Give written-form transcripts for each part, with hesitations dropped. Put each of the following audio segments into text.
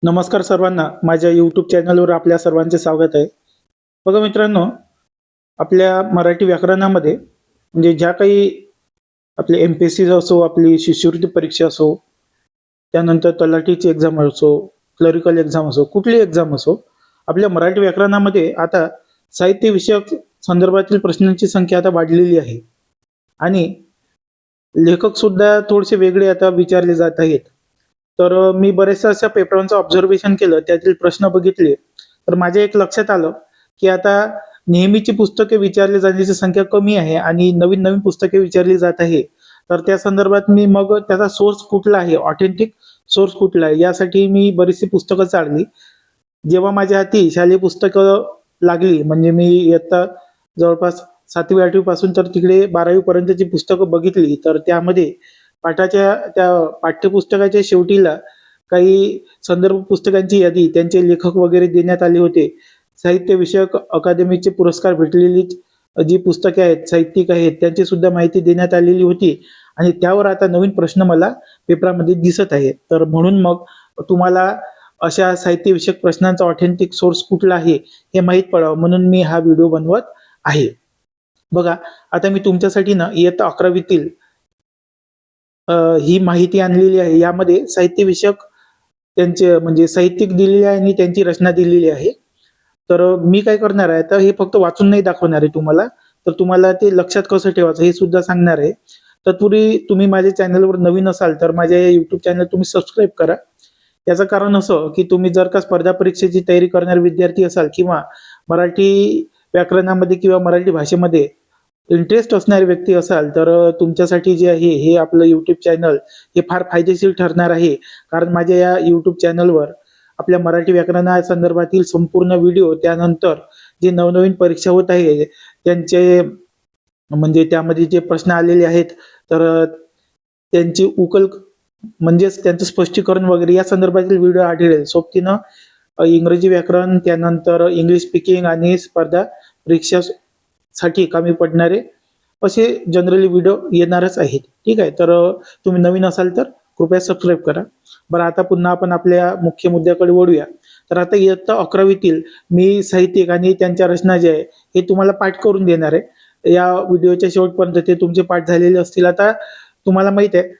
नमस्कार सर्वांना, माझ्या यूट्यूब चॅनलवर आपल्या सर्वांचे स्वागत आहे. बघा मित्रांनो, आपल्या मराठी व्याकरणामध्ये म्हणजे ज्या काही आपले MPSC असो, आपली शिष्यवृत्ती परीक्षा असो, त्यानंतर तलाठीची एक्झाम असो, क्लरिकल एक्झाम असो, कुठली एक्झाम असो, आपल्या मराठी व्याकरणामध्ये आता साहित्य विषयक संदर्भातील प्रश्नांची संख्या आता वाढलेली आहे आणि लेखक सुद्धा थोडेसे वेगळे आता विचारले जात आहेत. तर मी बऱ्याचशा अशा पेपरांचं ऑब्झर्वेशन केलं, त्यातील प्रश्न बघितले, तर माझ्या एक लक्षात आलं की आता नेहमीची पुस्तके विचारली जाण्याची संख्या कमी आहे आणि नवीन नवीन पुस्तके विचारली जात आहे. तर त्या संदर्भात मी मग त्याचा सोर्स कुठला आहे, ऑथेंटिक सोर्स कुठला आहे, यासाठी मी बरीचशी पुस्तकं चाळली. जेव्हा माझ्या हाती शालेय पुस्तकं लागली, म्हणजे मी इयत्ता जवळपास 7वी-8वी पासून तर तिकडे 12वी पर्यंतची पुस्तकं बघितली, तर त्यामध्ये पाठाच्या त्या पाठ्यपुस्तकाच्या शेवटीला काही संदर्भ पुस्तकांची यादी, त्यांचे लेखक वगैरे देण्यात आले होते. साहित्य विषयक अकादमीचे पुरस्कार भेटलेली जी पुस्तके आहेत, साहित्यिक आहेत, त्यांची सुद्धा माहिती देण्यात आलेली होती आणि त्यावर आता नवीन प्रश्न मला पेपरामध्ये दिसत आहे. तर म्हणून मग तुम्हाला अशा साहित्य विषयक प्रश्नांचा ऑथेंटिक सोर्स कुठला आहे हे माहीत पडावं म्हणून मी हा व्हिडिओ बनवत आहे. बघा, आता मी तुमच्यासाठी ना इयत्ता 11वीतील ही माहिती आणलेली आहे. यामध्ये साहित्य विषयक त्यांचे म्हणजे साहित्यिक दिलेले आहे आणि त्यांची रचना दिलेली आहे. तर मी काय करणार आहे, तर हे फक्त वाचून नाही दाखवणार आहे तुम्हाला, तर तुम्हाला ते लक्षात कसं ठेवायचं हे सुद्धा सांगणार आहे. तत्पूर्वी तुम्ही माझ्या चॅनलवर नवीन असाल तर माझ्या या यूट्यूब चॅनल तुम्ही सबस्क्राईब करा. याचं कारण असं की तुम्ही जर का स्पर्धा परीक्षेची तयारी करणारे विद्यार्थी असाल किंवा मराठी व्याकरणामध्ये किंवा मराठी भाषेमध्ये इंटरेस्ट असणारे व्यक्ती असाल, तर तुमच्यासाठी जे आहे हे आपलं यूट्यूब चॅनल हे फार फायदेशीर ठरणार आहे. कारण माझ्या या यूट्यूब चॅनलवर आपल्या मराठी व्याकरणा संदर्भातील संपूर्ण व्हिडिओ, त्यानंतर जे नवनवीन परीक्षा होत आहे त्यांचे म्हणजे त्यामध्ये जे प्रश्न आलेले आहेत, तर त्यांची उकल म्हणजेच त्यांचं स्पष्टीकरण वगैरे या संदर्भातील व्हिडिओ आढळेल. सोबतीनं इंग्रजी व्याकरण, त्यानंतर इंग्लिश स्पीकिंग आणि स्पर्धा परीक्षासाठी कामी पडणारे असे जनरली व्हिडिओ येणारच आहेत. ठीक आहे, तर तुम्ही नवीन असाल तर कृपया सबस्क्राईब करा. बरं, आता पुन्हा आपण आपल्या मुख्य मुद्द्याकडे वळूया. तर आता इयत्ता 11वीतील मी साहित्यिक आणि त्यांच्या रचना जे आहे हे तुम्हाला पाठ करून देणार आहे. या व्हिडिओच्या शेवटपर्यंत ते तुमचे पाठ झालेले असतील. आता तुम्हाला माहित आहे,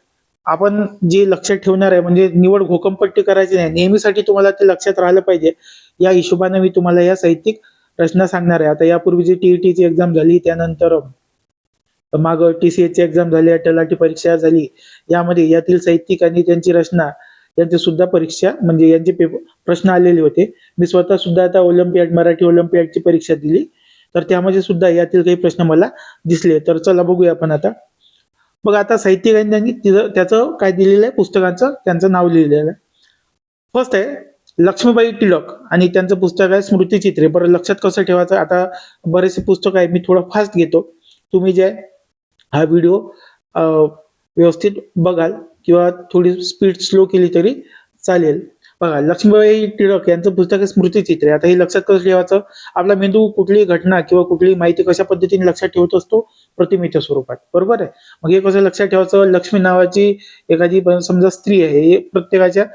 आपण जे लक्षात ठेवणार आहे म्हणजे निवड घोकमपट्टी करायची नाही, नेहमीसाठी तुम्हाला ते लक्षात राहिलं पाहिजे. या हिशोबाने मी तुम्हाला या साहित्यिक रचना सांगणार आहे. आता यापूर्वी जी TETची एक्झाम झाली, त्यानंतर माग TCHची एक्झाम झाली, तलाठी परीक्षा झाली, यामध्ये यातील साहित्यिक आणि त्यांची रचना यांची सुद्धा परीक्षा म्हणजे यांचे प्रश्न आलेले होते. मी स्वतः सुद्धा आता ऑलिम्पियाड, मराठी ऑलिम्पियाडची परीक्षा दिली, तर त्यामध्ये सुद्धा यातील काही प्रश्न मला दिसले. तर चला बघूया आपण आता. बघा, आता साहित्यिकांनी त्यांनी त्याचं काय दिलेलं आहे, पुस्तकांचं त्यांचं नाव लिहिलेलं आहे. फर्स्ट आहे लक्ष्मीबाई टिळक आणि त्यांचं पुस्तक आहे स्मृतिचित्रे. बरं, लक्षात कसं ठेवायचं, आता बरेचसे पुस्तक आहे, मी थोडं फास्ट घेतो. तुम्ही जे हा व्हिडिओ व्यवस्थित बघाल किंवा थोडी स्पीड स्लो केली तरी चालेल. बघा, लक्ष्मीबाई टिळक यांचं पुस्तक आहे स्मृतिचित्रे. आता हे लक्षात कसं ठेवायचं, आपला मेंदू कुठलीही घटना किंवा कुठलीही माहिती कशा पद्धतीने लक्षात ठेवत असतो, प्रतिमेच्या स्वरूपात, बरोबर आहे. मग हे कसं लक्षात ठेवायचं, लक्ष्मी नावाची एखादी समजा स्त्री आहे, हे प्रत्येकाच्या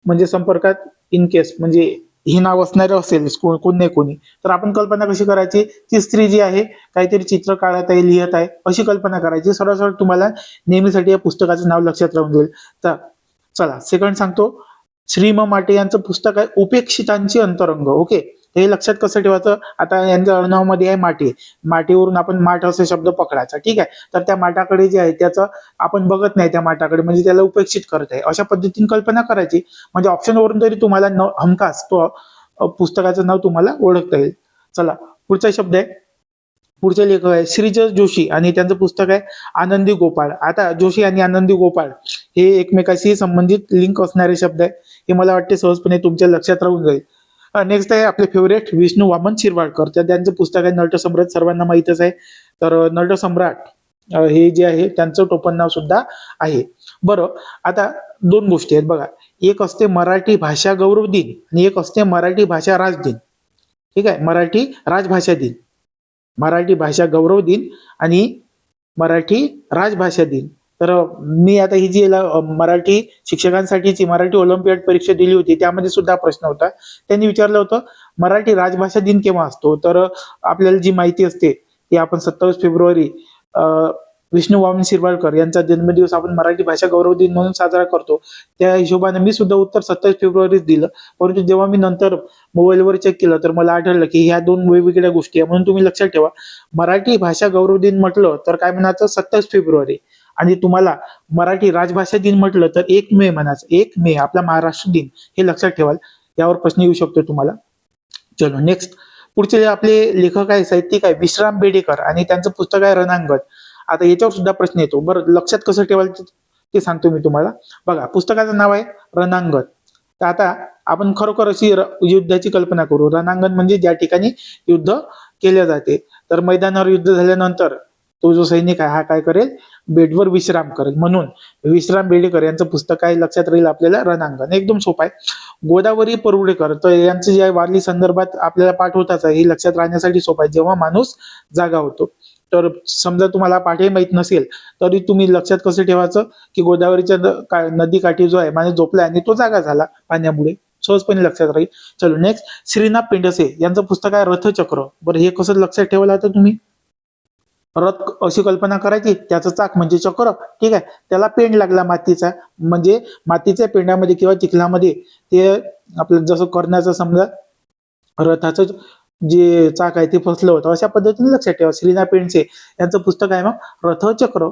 म्हणजे संपर्कात इन केस म्हणजे हे नाव असणारे असेल कोण नाही कोणी, तर आपण कल्पना कशी करायची, ती स्त्री जी आहे काहीतरी चित्र काढत आहे, लिहित आहे, अशी कल्पना करायची. सरळ सरळ तुम्हाला नेहमीसाठी या पुस्तकाचं नाव लक्षात राहून जाईल. तर चला सेकंड सांगतो. श्री म माटे यांचं पुस्तक आहे उपेक्षितांची अंतरंग. ओके, हे लक्षात कसं ठेवायचं, आता यांच्या आडनावामध्ये आहे माटे, माटेवरून आपण माठ असा शब्द पकडायचा. ठीक आहे, तर त्या माठाकडे जे आहे त्याचं आपण बघत नाही, त्या माठाकडे म्हणजे त्याला उपेक्षित करत आहे, अशा पद्धतीने कल्पना करायची. म्हणजे ऑप्शनवरून तरी तुम्हाला हमखास तो पुस्तकाचं नाव तुम्हाला ओळखता येईल. चला पुढचा शब्द आहे, पुढचे लेखक आहे श्रीजस जोशी आणि त्यांचं पुस्तक आहे आनंदी गोपाळ. आता जोशी आणि आनंदी गोपाळ हे एकमेकाशी संबंधित लिंक असणारे शब्द आहे, हे मला वाटते सहजपणे तुमच्या लक्षात राहून जाईल. नेक्स्ट आहे आपले फेवरेट विष्णू वामन शिरवाडकर, तर त्यांचं पुस्तक आहे नटसम्राट, सर्वांना माहीतच आहे. तर नटसम्राट हे जे आहे त्यांचं टोपण नाव सुद्धा आहे. बरं, आता दोन गोष्टी आहेत बघा, एक असते मराठी भाषा गौरव दिन आणि एक असते मराठी भाषा राज दिन. ठीक आहे, मराठी राजभाषा दिन, मराठी भाषा गौरव दिन आणि मराठी राजभाषा दिन. तर मी आता ही जी मराठी शिक्षकांसाठीची मराठी ऑलिम्पियाड परीक्षा दिली होती, त्यामध्ये सुद्धा प्रश्न होता. त्यांनी विचारलं होतं मराठी राजभाषा दिन केव्हा असतो. तर आपल्याला जी माहिती असते की आपण 27 फेब्रुवारी विष्णू वामन शिरवाडकर यांचा जन्मदिवस आपण मराठी भाषा गौरव दिन म्हणून साजरा करतो. त्या हिशोबाने मी सुद्धा उत्तर 27 फेब्रुवारीच दिलं. परंतु जेव्हा मी नंतर मोबाईलवर चेक केलं तर मला आढळलं की ह्या दोन वेगवेगळ्या गोष्टी आहे. म्हणून तुम्ही लक्षात ठेवा, मराठी भाषा गौरव दिन म्हटलं तर काय म्हणायचं 27 फेब्रुवारी, आणि तुम्हाला मराठी राजभाषा दिन म्हटलं तर 1 मे म्हणायचं. 1 मे आपला महाराष्ट्र दिन, हे लक्षात ठेवाल. यावर प्रश्न येऊ शकतो तुम्हाला. चलो नेक्स्ट. पुढचे आपले लेखक आहे, साहित्यिक आहे विश्राम बेडेकर, आणि त्यांचं पुस्तक आहे रणांगण. आता याच्यावर सुद्धा प्रश्न येतो. बरं, लक्षात कसं ठेवायचं ते सांगतो मी तुम्हाला. बघा, पुस्तकाचं नाव आहे रणांगण. तर आता आपण खरोखर अशी युद्धाची कल्पना करू. रणांगण म्हणजे ज्या ठिकाणी युद्ध केले जाते. तर मैदानावर युद्ध झाल्यानंतर तो जो सैनिक आहे हा काय करेल, बेडवर विश्राम करेल. म्हणून विश्राम बेडेकर यांचं पुस्तक आहे, लक्षात राहील आपल्याला रणांगण. एकदम सोपं आहे. गोदावरी परुडेकर, तर यांचं जे आहे वारली संदर्भात आपल्याला पाठ होताच आहे, हे लक्षात राहण्यासाठी सोपं आहे. जेव्हा माणूस जागा होतो. तर समजा तुम्हाला पाठही माहित नसेल तरी तुम्ही लक्षात कसं ठेवायचं की गोदावरीच्या नदी काठी जो आहे माणूस झोपला आणि तो जागा झाला पाण्यामुळे, सहजपणे लक्षात राहील. चलो नेक्स्ट. श्रीनाथ पेंडसे यांचं पुस्तक आहे रथचक्र. बरं, हे कसं लक्षात ठेवायला आता तुम्ही, रथ अशी कल्पना करायची, त्याचं चाक म्हणजे चक्र. ठीक आहे, त्याला पेंड लागला मातीचा, म्हणजे मातीच्या पेंडामध्ये किंवा चिखलामध्ये ते आपलं जसं करण्याचं समजा रथाचं जे चाक आहे ते फसलं होतं. अशा पद्धतीने लक्षात ठेवा. श्रीनाथ पेंडसे यांचं पुस्तक आहे मग रथचक्र.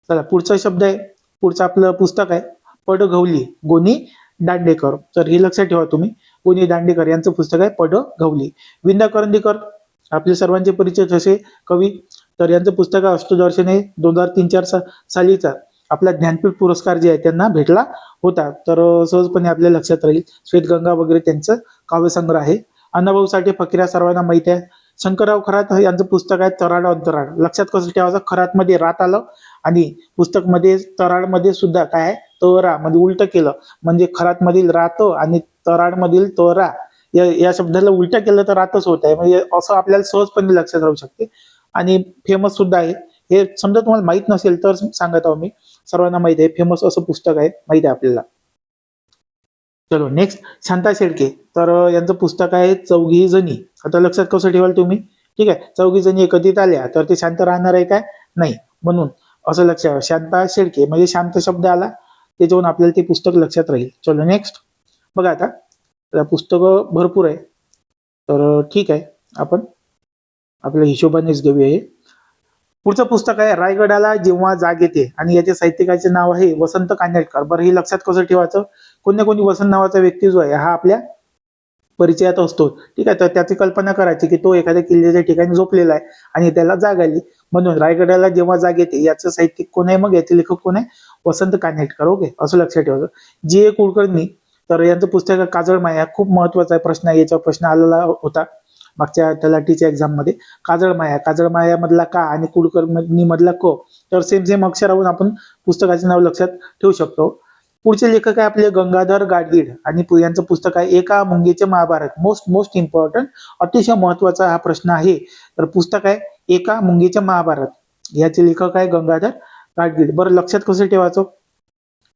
चला पुढचा शब्द आहे, पुढचं आपलं पुस्तक आहे पडघवली गोनी दांडेकर. तर हे लक्षात ठेवा तुम्ही, गोनी दांडेकर यांचं पुस्तक आहे पडघवली. विंदा करंदीकर आपले सर्वांचे परिचित असे कवी. तर यांचं पुस्तक आहे अष्टदर्शन आहे. 2003-4 सालीचा आपला ज्ञानपीठ पुरस्कार जे आहे त्यांना भेटला होता. तर सहजपणे आपल्या लक्षात राहील. श्वेतगंगा वगैरे त्यांचं काव्यसंग्रह आहे. अण्णाभाऊ साठे फकीरा सर्वांना माहिती आहे. शंकरराव खरात यांचं पुस्तक आहे तराड अंतराळ. लक्षात कसं ठेवायचं, खरात मध्ये रात आलं आणि पुस्तक मध्ये तराड मध्ये सुद्धा काय आहे तरा, म्हणजे उलट केलं, म्हणजे खरात मधील रात आणि तराड मधील तरा या शब्दाला उलट केलं तर रातच होत आहे. म्हणजे असं आपल्याला सहजपणे लक्षात राहू शकते. आणि फेमस सुद्धा आहे. हे समजा तुम्हाला माहित नसेल तर सांगत आहो मी, सर्वांना माहिती आहे, फेमस असं पुस्तक आहे, माहिती आहे आपल्याला. चलो नेक्स्ट. शांता शेळके, तर यांचं पुस्तक आहे चौघी जणी. आता लक्षात कसं ठेवाल तुम्ही, ठीक आहे, चौघी जणी एकत्रित आल्या तर ते शांत राहणार आहे काय, नाही. म्हणून असं लक्षात, शांता शेळके म्हणजे शांत शब्द आला, त्याच्यावरून आपल्याला ते पुस्तक लक्षात राहील. चलो नेक्स्ट. बघा आता पुस्तकं भरपूर आहे, तर ठीक आहे, आपण आपल्या हिशोबानेच घेऊया हे. पुढचं पुस्तक आहे रायगडाला जेव्हा जाग येते, आणि याच्या साहित्यिकाचे नाव आहे वसंत कानेटकर. बरं, हे लक्षात कसं ठेवायचं, कोणी कोणी वसंत नावाचा व्यक्ती जो आहे हा आपल्या परिचयात असतो. ठीक आहे, तर त्याची कल्पना करायची की तो एखाद्या किल्ल्याच्या ठिकाणी झोपलेला आहे आणि त्याला जाग आली. म्हणून रायगडाला जेव्हा जाग येते याचं साहित्यिक कोण आहे, मग याचे लेखक कोण आहे, वसंत कानेटकर. ओके, असं लक्षात ठेवायचं. जी ए कुलकर्णी, तर यांचं पुस्तक काजळ माया. खूप महत्वाचा प्रश्न आहे, याचा प्रश्न आलेला होता मागच्या तलाठीच्या एक्झाम मध्ये. काजळ माया मधला का आणि कुलकर्णी मधला क, तर सेम सेम अक्षरावरून आपण पुस्तकाचे नाव लक्षात ठेवू शकतो. पुढचे लेखक आहे आपले गंगाधर गाडगीळ, आणि यांचं पुस्तक आहे एका मुंगेचे महाभारत. मोस्ट इम्पॉर्टंट, अतिशय महत्वाचा हा प्रश्न आहे. तर पुस्तक आहे एका मुंगेचे महाभारत. याचे लेखक आहे गंगाधर गाडगीळ. बरं, लक्षात कसं ठेवायचं,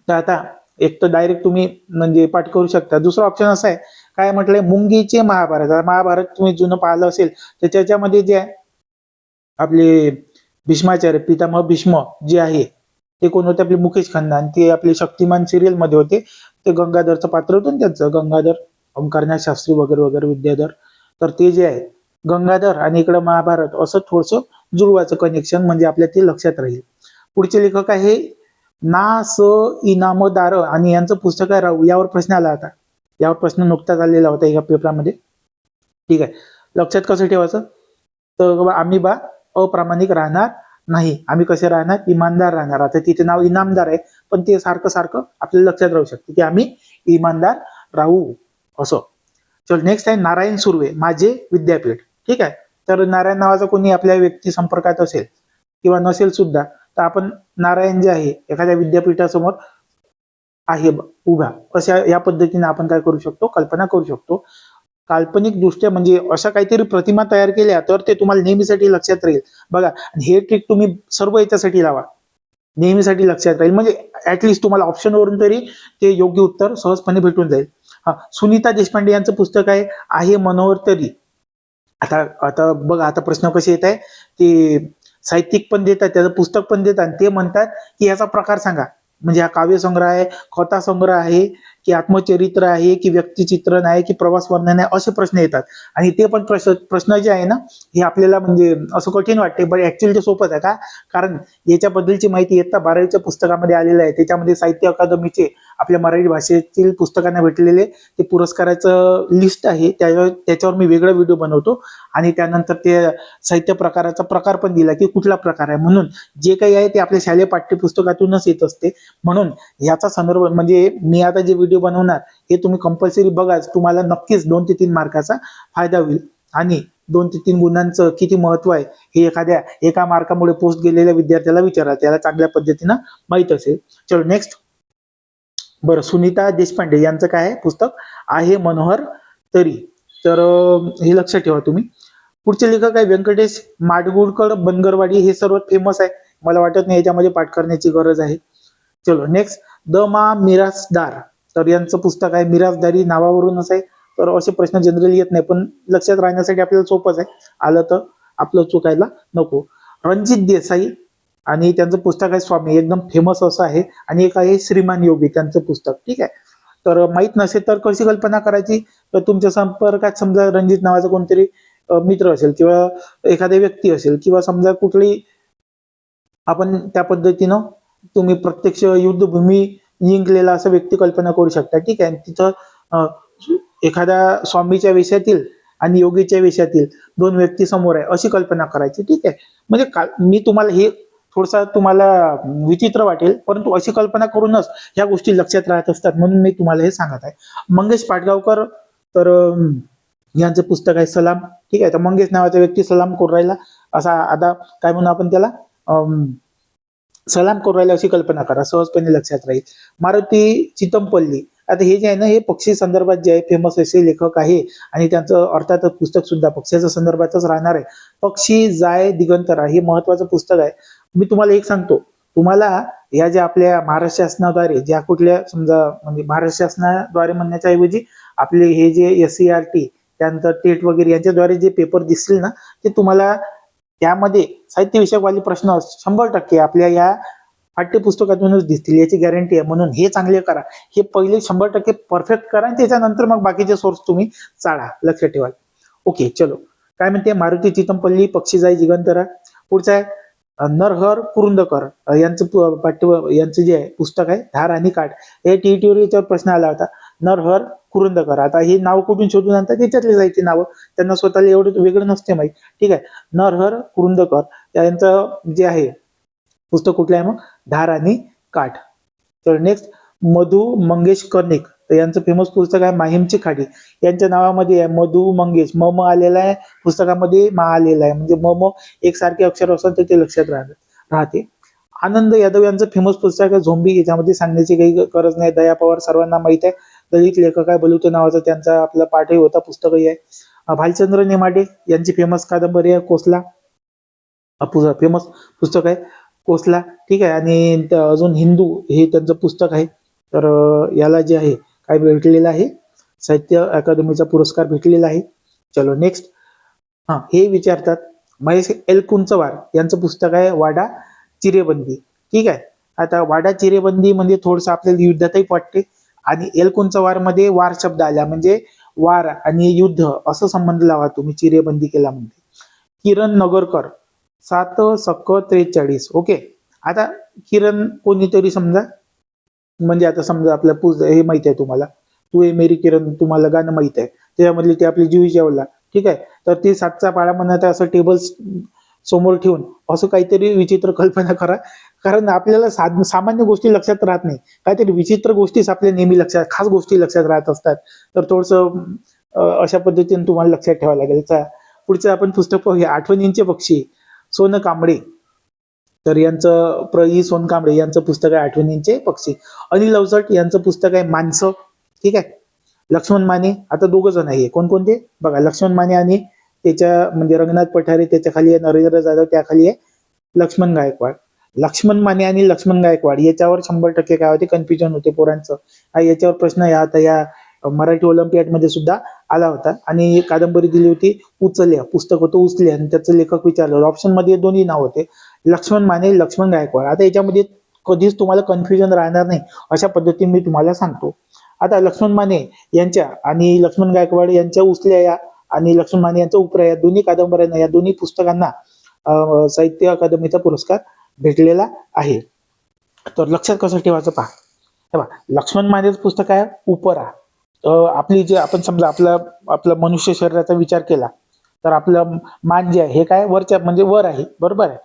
तर आता एक तर डायरेक्ट तुम्ही म्हणजे पाठ करू शकता. दुसरा ऑप्शन असा आहे, काय म्हटलंय, मुंगीचे महाभारत. महाभारत तुम्ही जुनं पाहिलं असेल तर त्याच्यामध्ये जे आहे आपले भीष्माचार्य, पितामह भीष्म जे आहे ते कोण होते, आपले मुकेश खन्ना, आणि ते आपले शक्तिमान सिरियल मध्ये होते. ते गंगाधरचं पात्र होतं त्यांचं, गंगाधर, ओंकारनाथ शास्त्री वगैरे वगैरे विद्याधर. तर ते जे आहे गंगाधर आणि इकडं महाभारत, असं थोडंसं जुळवायचं कनेक्शन, म्हणजे आपल्या ते लक्षात राहील. पुढचे लेखक आहे ना स इनामदार, आणि यांचं पुस्तक आहे राहू. यावर प्रश्न आला होता, यावर प्रश्न नुकताच आलेला होता एका पेपरामध्ये. ठीक आहे, लक्षात कसं ठेवायचं, तर आम्ही अप्रामाणिक राहणार नाही, आम्ही कसे राहणार, इमानदार राहणार. आता तिथे नाव इनामदार आहे, पण ते सारखं सारखं आपल्याला लक्षात राहू शकते की आम्ही इमानदार राहू असं. चल नेक्स्ट आहे नारायण सुर्वे, माझे विद्यापीठ. ठीक आहे, तर नारायण नावाचा कोणी आपल्या व्यक्ती संपर्कात असेल किंवा नसेल सुद्धा, तर आपण नारायण जे आहे एखाद्या विद्यापीठासमोर आहे उभा, अशा या पद्धतीने आपण काय करू शकतो, कल्पना करू शकतो. काल्पनिक दृष्ट्या म्हणजे अशा काहीतरी प्रतिमा तयार केल्या तर ते तुम्हाला नेहमीसाठी लक्षात राहील. बघा, हे ट्रिक तुम्ही सर्व याच्यासाठी लावा. नेहमीसाठी लक्षात राहील, म्हणजे ऍटलिस्ट तुम्हाला ऑप्शनवरून तरी ते योग्य उत्तर सहजपणे भेटून जाईल. हा, सुनीता देशपांडे यांचं पुस्तक आहे मनोहर तरी. आता आता बघा, आता प्रश्न कसे येत आहे, ते साहित्यिक पण देतात, त्याचं पुस्तक पण देतात आणि ते म्हणतात की याचा प्रकार सांगा. म्हणजे हा काव्यसंग्रह आहे, कथा संग्रह आहे, की आत्मचरित्र आहे, की व्यक्तिचित्रण आहे, की प्रवास वर्णन आहे, असे प्रश्न येतात. आणि ते पण प्रश्न जे आहे ना, हे आपल्याला म्हणजे असं कठीण वाटते, पण ऍक्च्युअली ते सोपंच आहे. का? कारण याच्याबद्दलची माहिती इयत्ता 12वीच्या पुस्तकामध्ये आलेलं आहे. त्याच्यामध्ये साहित्य अकादमीचे आपल्या मराठी भाषेतील पुस्तकांना भेटलेले ते पुरस्काराचं लिस्ट आहे. त्याच्यावर मी वेगळा व्हिडिओ बनवतो. आणि त्यानंतर ते साहित्य प्रकाराचा प्रकार पण दिला, की कुठला प्रकार आहे. म्हणून जे काही आहे ते आपल्या शालेय पाठ्यपुस्तकातूनच येत असते. म्हणून याचा संदर्भ म्हणजे मी आता जे व्हिडिओ बनवणार हे तुम्ही कंपल्सरी बघाच. तुम्हाला नक्कीच 2 ते 3 मार्काचा फायदा होईल. आणि 2 ते 3 गुणांचं किती महत्व आहे हे एका मार्कामुळे पोस्ट गेलेल्या विद्यार्थ्याला विचारा, त्याला चांगल्या पद्धतीनं माहित असेल. चलो नेक्स्ट. बरं, सुनीता देशपांडे यांचं काय आहे पुस्तक, आहे मनोहर तरी. तर हे लक्षात ठेवा तुम्ही. पुढचे लेखक आहे व्यंकटेश माडगुळकर बनगरवाडी, हे सर्वात फेमस आहे. मला वाटत नाही याच्यामध्ये पाठ करण्याची गरज आहे. चलो नेक्स्ट. द मा मिरासदार, तर यांचं पुस्तक आहे. मिरासदारी नावावरूनच आहे. तर असे प्रश्न जनरली येत नाही, पण लक्षात राहण्यासाठी आपल्याला सोपंच आहे. आलं तर आपलं चुकायला नको. रणजित देसाई आणि त्यांचं पुस्तक आहे स्वामी, एकदम फेमस असं आहे. आणि एक आहे श्रीमान योगी, त्यांचं पुस्तक. ठीक आहे. तर माहित नसेल तर कशी कल्पना करायची, तर तुमच्या संपर्कात समजा रणजित नावाचा कोणतरी मित्र असेल, किंवा एखादी व्यक्ती असेल, किंवा समजा कुठली आपण त्या पद्धतीनं तुम्ही प्रत्यक्ष युद्धभूमी जिंकलेला असा व्यक्ती कल्पना करू शकता. ठीक आहे. तिथं एखाद्या स्वामीच्या वेशातील आणि योगीच्या वेशातील 2 व्यक्ती समोर आहे अशी कल्पना करायची. ठीक आहे. म्हणजे मी तुम्हाला हे थोडसा तुम्हाला विचित्र वाटेल, परंतु अशी कल्पना करूनच ह्या गोष्टी लक्षात राहत असतात, म्हणून मी तुम्हाला हे सांगत आहे. मंगेश पाडगावकर, तर यांचं पुस्तक आहे सलाम. ठीक आहे. तर मंगेश नावाचा व्यक्ती सलाम करून राहिला, असा आता काय म्हणून आपण त्याला सलाम करून राहिला अशी कल्पना करा, सहजपणे लक्षात राहील. मारुती चितमपल्ली, आता हे जे आहे ना, हे पक्षी संदर्भात जे आहे फेमस असे लेखक आहे. आणि त्यांचं अर्थातच पुस्तक सुद्धा पक्ष्याच्या संदर्भातच राहणार आहे. पक्षी जाय दिगंतरा हे महत्वाचं पुस्तक आहे. मी तुम्हाला एक सांगतो, तुम्हाला या ज्या आपल्या महाराष्ट्र शासनाद्वारे ज्या कुठल्या समजा, म्हणजे महाराष्ट्र शासनाद्वारे म्हणण्याच्या ऐवजी आपले हे जे SCERT, त्यानंतर टेट वगैरे यांच्याद्वारे जे पेपर दिसतील ना, ते तुम्हाला त्यामध्ये साहित्य विषयकवाले प्रश्न 100% आपल्या या पाठ्यपुस्तकातूनच दिसतील, याची गॅरंटी आहे. म्हणून हे चांगले करा, हे पहिले 100% परफेक्ट करा, आणि त्याच्यानंतर मग बाकीचे सोर्स तुम्ही चाळा, लक्षात ठेवा. ओके, चलो. काय म्हणते, मारुती चितमपल्ली, पक्षी जाई दिगंतरा. पुढचं आहे नरहर कुरुंदकर, यांचं जे आहे पुस्तक आहे धार आणि काठ. हे TET याच्यावर प्रश्न आला होता. नरहर कुरुंदकर, आता हे नाव कुठून शोधून आणतात, त्याच्यातले जायचे नावं, त्यांना स्वतःला एवढं वेगळं नसते माहिती. ठीक आहे. नरहर कुरुंदकर यांचं जे आहे पुस्तक कुठलं आहे मग, धार आणि काठ. तर नेक्स्ट, मधु मंगेश कर्णिक, तर यांचं फेमस पुस्तक आहे माहीमची खाडी. यांच्या नावामध्ये आहे मधु मंगेश, म आलेला आहे पुस्तकामध्ये, मा आलेला आहे, म्हणजे म एकसारखे अक्षर असतात तर ते लक्षात राहते. आनंद यादव यांचं फेमस पुस्तक आहे झोंबी, याच्यामध्ये सांगण्याची काही गरज नाही. दया पवार सर्वांना माहित आहे, दलित लेखक आहे, बलुते नावाचा त्यांचा आपला पाठही होता, पुस्तकही आहे. भालचंद्र नेमाडे यांची फेमस कादंबरी आहे कोसला, फेमस पुस्तक आहे कोसला. ठीक आहे. आणि अजून हिंदू हे त्यांचं पुस्तक आहे. तर याला जे आहे काय भेटलेलं आहे, साहित्य अकादमीचा पुरस्कार भेटलेला आहे. चलो नेक्स्ट. हे विचारतात महेश एलकुंचवार यांचं पुस्तक आहे वाडा चिरेबंदी. ठीक आहे. आता वाडा चिरेबंदी म्हणजे थोडंसं आपल्याला युद्धातही वाटते, आणि एलकुंचवार मध्ये वार शब्द आला म्हणजे वार आणि युद्ध असं संबंध लावा तुम्ही, चिरेबंदी केला म्हणजे. किरण नगरकर, 7/43. ओके. आता किरण कोणीतरी समजा, म्हणजे आता समजा आपल्या हे माहिती आहे तुम्हाला, तू ए मेरी किरण, तुम्हाला गाणं माहित आहे, त्याच्यामधली ते आपली जुई जेवला. ठीक आहे. तर ती 7चा पाळा म्हणत आहे, असं टेबल समोर ठेवून असं काहीतरी विचित्र कल्पना करा, कारण आपल्याला सामान्य गोष्टी लक्षात राहत नाही, काहीतरी विचित्र गोष्टीच आपल्या नेहमी लक्षात, खास गोष्टी लक्षात राहत असतात. तर थोडंसं अशा पद्धतीने तुम्हाला लक्षात ठेवावं लागेल. पुढचं आपण पुस्तक पाहूया, आठवणींचे पक्षी, सोन कांबळे. तर यांचं सोनकांबळे यांचं पुस्तक आहे आठवणींचे पक्षी. अनिल अवचट यांचं पुस्तक आहे माणसं. ठीक आहे. लक्ष्मण माने, आता 2 जण आहे, कोणकोणते बघा, लक्ष्मण माने आणि त्याच्या म्हणजे रंगनाथ पठारे, त्याच्या खाली आहे नरेंद्र जाधव, त्याखाली आहे लक्ष्मण गायकवाड. लक्ष्मण माने आणि लक्ष्मण गायकवाड याच्यावर 100% काय होते, कन्फ्युजन होते पोरांचं. याच्यावर प्रश्न आता या मराठी ऑलिम्पियाड मध्ये सुद्धा आला होता. आणि कादंबरी दिली होती उचल्या, पुस्तक होतं उचल्या, आणि त्याचं लेखक विचारलं. ऑप्शन मध्ये दोन्ही नाव होते, लक्ष्मण माने, लक्ष्मण गायकवाड. आता याच्यामध्ये कधीच तुम्हाला कन्फ्युजन राहणार नाही, अशा पद्धतीने मी तुम्हाला सांगतो. आता लक्ष्मण माने यांच्या आणि लक्ष्मण गायकवाड यांच्या उचल्या या आणि लक्ष्मण माने यांचा उपरा या दोन्ही कादंबऱ्यांना, या दोन्ही पुस्तकांना साहित्य अकादमीचा पुरस्कार भेटलेला आहे. तर लक्षात कसं ठेवायचं पहा. तेव्हा लक्ष्मण मानेचं पुस्तक आहे उपरा. आपली जे आपण समजा आपला मनुष्य शरीराचा विचार केला तर आपलं मान जे आहे हे काय वरच्या म्हणजे वर आहे, बरोबर आहे.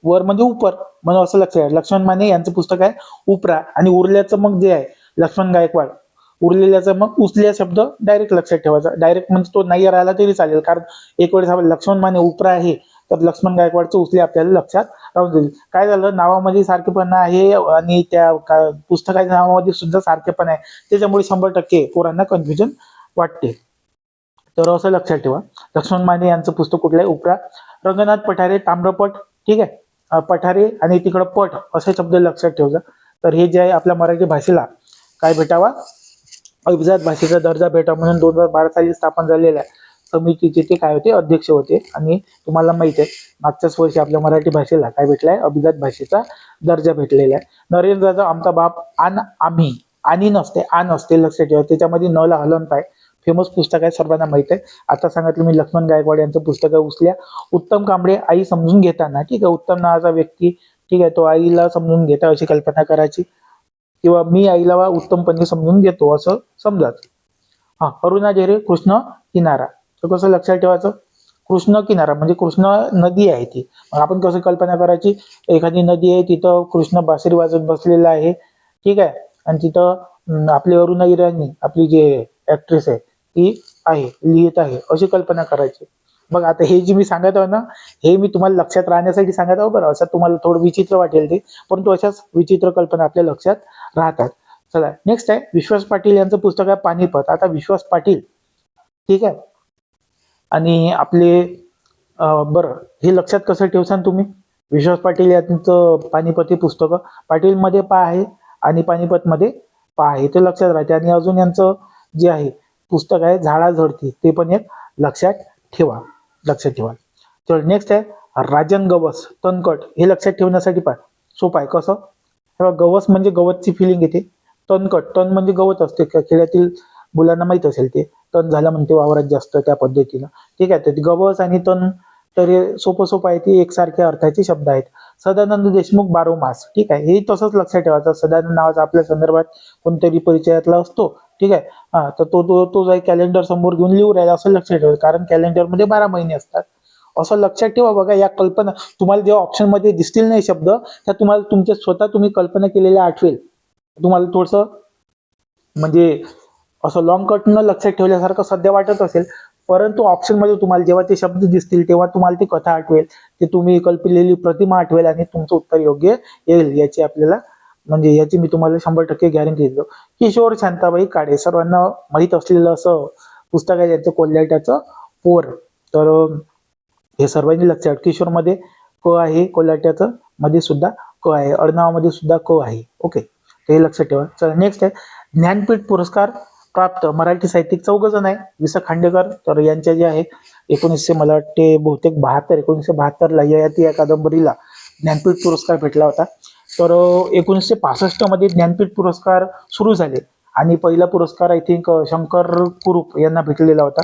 वर म्हणजे उपर, म्हणून असं लक्षात आहे. लक्ष्मण माने यांचं पुस्तक आहे उपरा, आणि उरल्याचं मग जे आहे लक्ष्मण गायकवाड, उरलेल्याचा मग उचल्या शब्द डायरेक्ट लक्षात ठेवायचा. डायरेक्ट म्हणजे तो नाही राहिला तरी चालेल, कारण एक वेळेस लक्ष्मण माने उपरा आहे तर लक्ष्मण गायकवाडचं उचले आपल्याला लक्षात राहून जाईल. काय झालं, नावामध्ये सारखेपणा आहे आणि त्या पुस्तकाच्या नावामध्ये सुद्धा सारखेपणा आहे, त्याच्यामुळे 100% पोरांना कन्फ्युजन वाटते. तर असं लक्षात ठेवा. लक्ष्मण माने यांचं पुस्तक कुठलं आहे, उपरा. रंगनाथ पठारे ताम्रपट, ठीक आहे. पठारे आणि तिकडं पट असे शब्द लक्षात ठेवजा. तर हे जे आहे आपल्या मराठी भाषेला काय भेटावा, अभिजात भाषेचा दर्जा भेटावा म्हणून 2012 साली स्थापन झालेल्या समितीचे ते काय होते, अध्यक्ष होते. आणि तुम्हाला माहित आहे मागच्याच वर्षी आपल्या मराठी भाषेला काय भेटलाय, अभिजात भाषेचा दर्जा भेटलेला आहे. नरेंद्राचा आमचा बाप आन आम्ही, आणि नसते आन असते, लक्षात ठेवा. त्याच्यामध्ये न ला हलंत आहे, फेमस पुस्तक आहे, सर्वांना माहित आहे. आता सांगितलं मी लक्ष्मण गायकवाड यांचं पुस्तक आहे उचल्या. उत्तम कांबळे आई समजून घेताना, ठीक आहे. उत्तम नावाचा व्यक्ती, ठीक आहे, तो आईला समजून घेता अशी कल्पना करायची, किंवा मी आईला उत्तमपणे समजून घेतो असं समजायचं. अरुणा झेरे कृष्ण किनारा. तर कसं लक्षात ठेवायचं, कृष्ण किनारा म्हणजे कृष्ण नदी आहे ती. मग आपण कसं कल्पना करायची, एखादी नदी आहे, तिथं कृष्ण बासरी वाजत बसलेला आहे, ठीक आहे. आणि तिथं आपली अरुणा इराणी, आपली जे ऍक्ट्रेस आहे ती आहे, लिहित आहे, अशी कल्पना करायची. बघ आता हे जे मी सांगत आहो ना, हे मी तुम्हाला लक्षात राहण्यासाठी सांगत आहो बरं. असं तुम्हाला थोडं विचित्र वाटेल ते, परंतु अशाच विचित्र कल्पना आपल्या लक्षात राहतात. चला नेक्स्ट आहे विश्वास पाटील यांचं पुस्तक आहे पानिपत. आता विश्वास पाटील, ठीक आहे, आणि आपले बरं हे लक्षात कसं ठेवसान तुम्ही, विश्वास पाटील यांचं पानिपत हे पुस्तक पाटीलमध्ये पा आहे आणि पानिपतमध्ये पा आहे, ते लक्षात राहते. आणि अजून यांचं जे आहे पुस्तक आहे झाडा झडती, ते पण एक लक्षात ठेवा, लक्षात ठेवा. तर नेक्स्ट आहे राजन गवस तनकट. हे लक्षात ठेवण्यासाठी पहा सोपं आहे. कसं, गवस म्हणजे गवतची फिलिंग येते. तनकट, तण म्हणजे गवत असते, खेड्यातील मुलांना माहित असेल ते, तण झालं म्हणते वावरात जास्त, त्या पद्धतीनं, ठीक आहे. तर गवस आणि तण, तर हे सोपं आहे, ते एकसारख्या अर्थाचे शब्द आहेत. सदानंद देशमुख बारोमास, ठीक आहे, हे तसंच लक्षात ठेवायचं. सदानंद नावाचा आपल्या संदर्भात कोणतरी परिचयातला असतो, ठीक आहे. तर तो जाई कॅलेंडर समोर घेऊन लिहू राहिला असं लक्षात ठेवायचं, कारण कॅलेंडरमध्ये 12 महिने असतात, असं लक्षात ठेवा. बघा या कल्पना तुम्हाला जेव्हा ऑप्शन मध्ये दिसतील नाही शब्द, त्या तुम्हाला तुमच्या स्वतः तुम्ही कल्पना केलेल्या आठवेल. तुम्हाला थोडस म्हणजे असं लॉंग कट न लक्षात ठेवल्यासारखं सध्या वाटत असेल, परंतु ऑप्शन मध्ये तुम्हाला जेव्हा ते शब्द दिसतील तेव्हा तुम्हाला ती कथा आठवेल, ते तुम्ही कल्पलेली प्रतिमा आठवेल, आणि तुमचं उत्तर योग्य येईल, याची आपल्याला म्हणजे याची मी तुम्हाला 100% गॅरंटी देतो. किशोर शांताबाई काळे, सर्वांना माहीत असलेलं असं पुस्तक आहे त्यांचं, कोल्हाट्याचं पोर. तर हे सर्वांनी लक्षात, किशोर मध्ये क आहे, कोल्हाट्याचं मध्ये सुद्धा क आहे, अडनावामध्ये सुद्धा क आहे. ओके, हे लक्षात ठेवा. चला नेक्स्ट आहे ज्ञानपीठ पुरस्कार प्राप्त मराठी साहित्यिक 4 जण आहे. वि स खांडेकर, तर यांच्या जे आहे 1900 मला वाटते बहुतेक 1972 ला ययाती या कादंबरीला ज्ञानपीठ पुरस्कार भेटला होता. तर 1965 मध्ये ज्ञानपीठ पुरस्कार सुरू झाले, आणि पहिला पुरस्कार आय थिंक शंकर कुरूप यांना भेटलेला होता.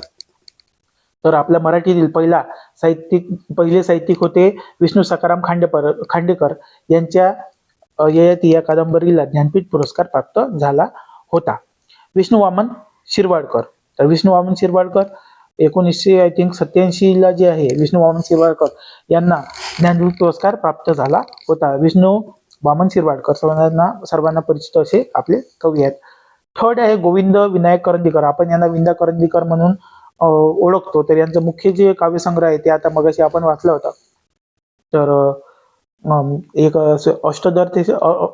तर आपल्या मराठीतील पहिले साहित्यिक होते विष्णू सखाराम खांडेकर यांच्या ययाती या कादंबरीला ज्ञानपीठ पुरस्कार प्राप्त झाला होता. विष्णू वामन शिरवाडकर, तर विष्णू वामन शिरवाडकर 1987 ला जे आहे विष्णू वामन शिरवाडकर यांना ज्ञानपीठ पुरस्कार प्राप्त झाला होता. विष्णू वामन शिरवाडकर सर्वांना परिचित असे आपले कवी आहेत. थर्ड आहे गोविंद विनायक करंदीकर. आपण यांना विंदा करंदीकर म्हणून ओळखतो. तर यांचं मुख्य जे काव्यसंग्रह आहे ते आता मगाशी आपण वाचलं होतं. तर एक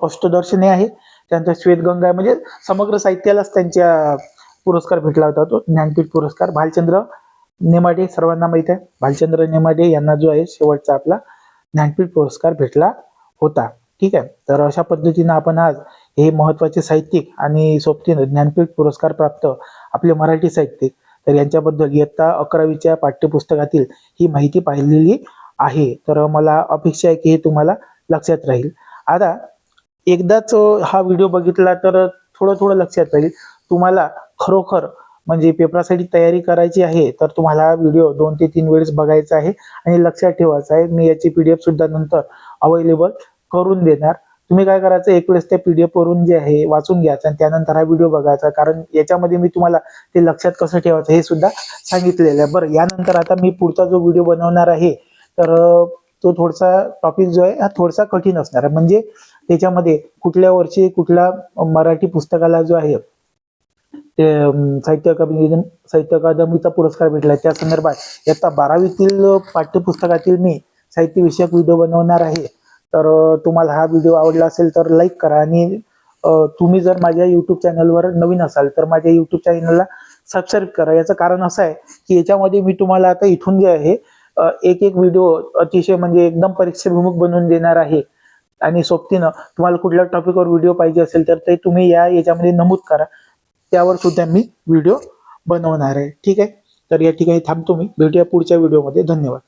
अष्टदर्शने आहे, त्यांचा श्वेतगंगा आहे, म्हणजे समग्र साहित्यालाच त्यांच्या पुरस्कार भेटला होता तो ज्ञानपीठ पुरस्कार. भालचंद्र नेमाडे, सर्वांना माहित आहे भालचंद्र नेमाडे यांना जो आहे शेवटचा आपला ज्ञानपीठ पुरस्कार भेटला होता. ठीक आहे. तर अशा पद्धतीनं आपण आज हे महत्त्वाचे साहित्यिक आणि सोबतीनं ज्ञानपीठ पुरस्कार प्राप्त आपले मराठी साहित्यिक तर यांच्याबद्दल इयत्ता 11वीच्या पाठ्यपुस्तकातील ही माहिती पाहिलेली आहे. तर मला अपेक्षा आहे की हे तुम्हाला लक्षात राहील. आता एकदाच हा व्हिडिओ बघितला तर थोडं थोडं लक्षात राहील. तुम्हाला खरोखर म्हणजे पेपरासाठी तयारी करायची आहे तर तुम्हाला हा व्हिडिओ 2 ते 3 वेळेस बघायचा आहे आणि लक्षात ठेवायचा आहे. मी याची PDF सुद्धा नंतर अवेलेबल करून देणार. तुम्ही काय करायचं, एक वेळेस त्या PDF वरून जे आहे वाचून घ्यायचं आणि त्यानंतर हा व्हिडिओ बघायचा, कारण याच्यामध्ये मी तुम्हाला ते लक्षात कसं ठेवायचं हे सुद्धा सांगितलेलं आहे. बरं, यानंतर आता मी पुढचा जो व्हिडिओ बनवणार आहे तर तो थोडासा टॉपिक जो आहे हा थोडासा कठीण असणार आहे. म्हणजे त्याच्यामध्ये कुठल्या वर्षी कुठल्या मराठी पुस्तकाला जो आहे ते साहित्य अकादमीचा पुरस्कार भेटला त्या संदर्भात इयत्ता 12वीतील पाठ्यपुस्तकातील मी साहित्य विषयक व्हिडिओ बनवणार आहे. तर तुम्हाला हा व्हिडिओ आवडला असेल तर लाईक करा आणि तुम्ही जर माझ्या युट्यूब चॅनलवर नवीन असाल तर माझ्या युट्यूब चॅनलला सबस्क्राईब करा. याचं कारण असं आहे की याच्यामध्ये मी तुम्हाला आता इथून जे आहे एक एक व्हिडिओ अतिशय म्हणजे एकदम परीक्षेभिमुख बनवून देणार आहे. आणि सोबतीनं तुम्हाला कुठल्या टॉपिकवर व्हिडिओ पाहिजे असेल तर ते तुम्ही याच्यामध्ये नमूद करा, त्यावर सुद्धा मी व्हिडिओ बनवणार आहे. ठीक आहे. तर या ठिकाणी थांबतो मी. भेटूया पुढच्या व्हिडिओमध्ये. धन्यवाद.